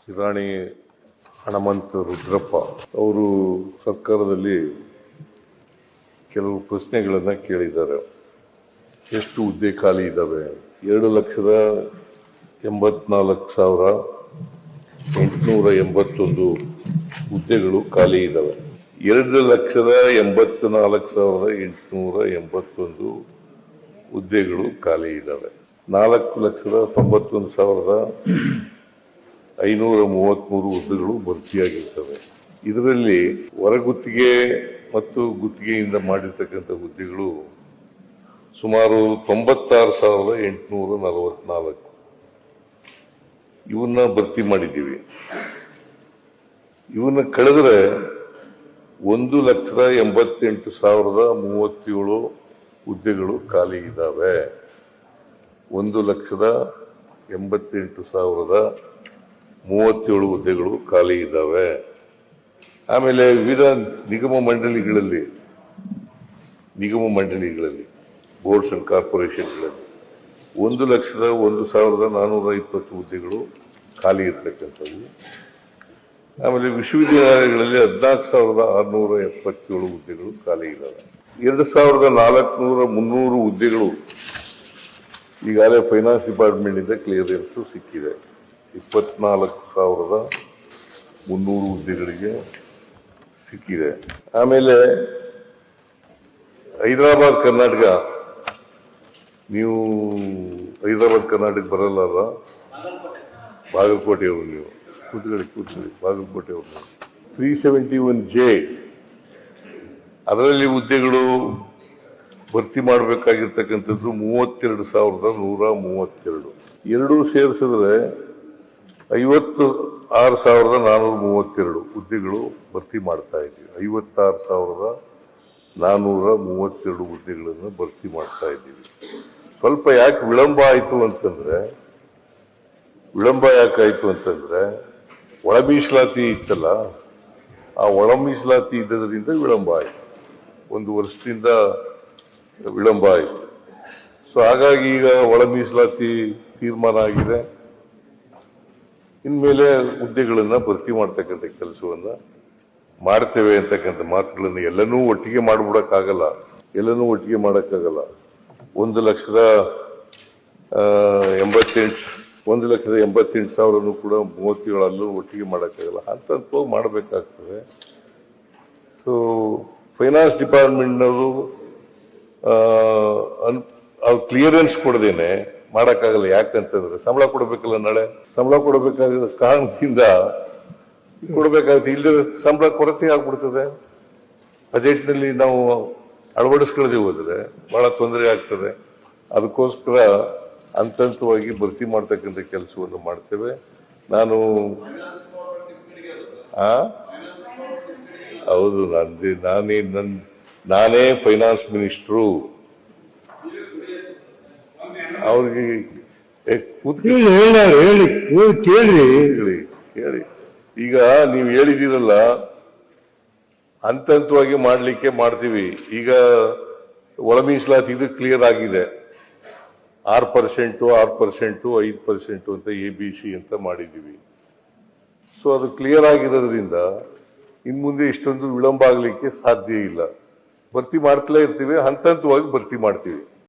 ಶಿರಾಣಿ ಹಣಮಂತ ರುದ್ರಪ್ಪ ಅವರು ಸರ್ಕಾರದಲ್ಲಿ ಕೆಲವು ಪ್ರಶ್ನೆಗಳನ್ನು ಕೇಳಿದ್ದಾರೆ. ಎಷ್ಟು ಹುದ್ದೆ ಖಾಲಿ ಇದ್ದಾವೆ? 2,84,881 ಹುದ್ದೆಗಳು ಖಾಲಿ ಇದ್ದಾವೆ. 2,84,881 ಹುದ್ದೆಗಳು ಖಾಲಿ ಇದ್ದಾವೆ. 4,91,533 ಹುದ್ದೆಗಳು ಭರ್ತಿಯಾಗಿರ್ತವೆ. ಇದರಲ್ಲಿ ಹೊರಗುತ್ತಿಗೆ ಮತ್ತು ಗುತ್ತಿಗೆಯಿಂದ ಮಾಡಿರ್ತಕ್ಕಂಥ ಹುದ್ದೆಗಳು ಸುಮಾರು 96,844 ಇವನ್ನ ಭರ್ತಿ ಮಾಡಿದ್ದೀವಿ. ಇವನ್ನ ಕಳೆದ್ರೆ 1,88,037 ಹುದ್ದೆಗಳು ಖಾಲಿ ಇದ್ದಾವೆ. 1,88,037 ಹುದ್ದೆಗಳು ಖಾಲಿ ಇದ್ದಾವೆ. ಆಮೇಲೆ ವಿವಿಧ ನಿಗಮ ಮಂಡಳಿಗಳಲ್ಲಿ ಬೋರ್ಡ್ಸ್ ಅಂಡ್ ಕಾರ್ಪೊರೇಷನ್ಗಳಲ್ಲಿ 1,01,420 ಹುದ್ದೆಗಳು ಖಾಲಿ ಇರ್ತಕ್ಕಂಥವು. ಆಮೇಲೆ ವಿಶ್ವವಿದ್ಯಾಲಯಗಳಲ್ಲಿ 14,677 ಹುದ್ದೆಗಳು ಖಾಲಿ ಇದ್ದಾವೆ. 2,400 ಹುದ್ದೆಗಳು ಈಗಾಗಲೇ ಫೈನಾನ್ಸ್ ಡಿಪಾರ್ಟ್ಮೆಂಟ್ ಇಂದ ಕ್ಲಿಯರೆನ್ಸ್ ಸಿಕ್ಕಿದೆ. 24,300 ಹುದ್ದೆಗಳಿಗೆ ಸಿಕ್ಕಿದೆ. ಆಮೇಲೆ ಹೈದರಾಬಾದ್ ಕರ್ನಾಟಕ, ನೀವು ಹೈದರಾಬಾದ್ ಕರ್ನಾಟಕ ಬರಲ್ಲ, ಬಾಗಲಕೋಟೆಯವರು ನೀವು, ಕೂತ್ಕೊಳ್ಳಿ ಬಾಗಲಕೋಟೆಯವರು. 371J ಅದರಲ್ಲಿ ಹುದ್ದೆಗಳು ಭರ್ತಿ ಮಾಡಬೇಕಾಗಿರ್ತಕ್ಕಂಥದ್ದು 32,132. ಎರಡೂ ಸೇರಿಸಿದ್ರೆ 56,432 ಹುದ್ದೆಗಳು ಭರ್ತಿ ಮಾಡ್ತಾ ಇದ್ದೀವಿ. 56,432 ಹುದ್ದೆಗಳನ್ನು ಭರ್ತಿ ಮಾಡ್ತಾ ಇದ್ದೀವಿ. ಸ್ವಲ್ಪ ಯಾಕೆ ವಿಳಂಬ ಯಾಕಾಯ್ತು ಅಂತಂದ್ರೆ ಒಳ ಮೀಸಲಾತಿ ಇತ್ತಲ್ಲ, ಆ ಒಳ ಮೀಸಲಾತಿ ಇದ್ದದರಿಂದ ವಿಳಂಬ ಆಯ್ತು. 1 ವರ್ಷದಿಂದ ವಿಳಂಬ ಆಯಿತು. ಸೊ ಹಾಗಾಗಿ ಈಗ ಒಳ ಮೀಸಲಾತಿ ತೀರ್ಮಾನ ಆಗಿದೆ. ಇನ್ಮೇಲೆ ಹುದ್ದೆಗಳನ್ನ ಭರ್ತಿ ಮಾಡ್ತಕ್ಕಂಥ ಕೆಲಸವನ್ನ ಮಾಡ್ತೇವೆ ಅಂತಕ್ಕಂಥ ಮಾತುಗಳನ್ನು ಎಲ್ಲನೂ ಒಟ್ಟಿಗೆ ಮಾಡಕ್ಕಾಗಲ್ಲ. 1,88,000 ಕೂಡ 37 ಒಟ್ಟಿಗೆ ಮಾಡಕ್ಕಾಗಲ್ಲ. ಹಂತ ಮಾಡಬೇಕಾಗ್ತದೆ. ಸೊ ಫೈನಾನ್ಸ್ ಡಿಪಾರ್ಟ್ಮೆಂಟ್ನವರು ಕ್ಲಿಯರೆನ್ಸ್ ಕೊಡದೇನೆ ಮಾಡಕ್ಕಾಗಲ್ಲ. ಯಾಕಂತಂದ್ರೆ ಸಂಬಳ ಕೊಡಬೇಕಲ್ಲ, ನಾಳೆ ಸಂಬಳ ಕೊಡಬೇಕಾದ ಕಾರಣದಿಂದ ಕೊಡಬೇಕಾಗುತ್ತೆ. ಇಲ್ಲದೆ ಸಂಬಳ ಕೊರತೆ ಆಗ್ಬಿಡ್ತದೆ. ಬಜೆಟ್ನಲ್ಲಿ ನಾವು ಅಳವಡಿಸ್ಕೊಳ್ಳದೆ ಹೋದ್ರೆ ಬಹಳ ತೊಂದರೆ ಆಗ್ತದೆ. ಅದಕ್ಕೋಸ್ಕರ ಹಂತವಾಗಿ ಭರ್ತಿ ಮಾಡ್ತಕ್ಕಂಥ ಕೆಲಸವನ್ನು ಮಾಡ್ತೇವೆ. ಹೌದು, ನಾನೇ ಫೈನಾನ್ಸ್ ಮಿನಿಸ್ಟ್ರು. ಅವ್ರಿಗೆ ಹೇಳಿ, ಈಗ ನೀವು ಹೇಳಿದಿರಲ್ಲ, ಹಂತವಾಗಿ ಮಾಡ್ಲಿಕ್ಕೆ ಮಾಡ್ತೀವಿ. ಈಗ ಒಳ ಮೀಸಲಾತಿ ಇದು ಕ್ಲಿಯರ್ ಆಗಿದೆ. 6%, 5% ಅಂತ ABC ಅಂತ ಮಾಡಿದ್ದೀವಿ. ಸೊ ಅದು ಕ್ಲಿಯರ್ ಆಗಿರೋದ್ರಿಂದ ಇನ್ ಮುಂದೆ ಇಷ್ಟೊಂದು ವಿಳಂಬ ಆಗ್ಲಿಕ್ಕೆ ಸಾಧ್ಯ ಇಲ್ಲ. ಭರ್ತಿ ಮಾಡ್ತಲೇ ಇರ್ತೀವಿ, ಹಂತವಾಗಿ ಭರ್ತಿ ಮಾಡ್ತೀವಿ.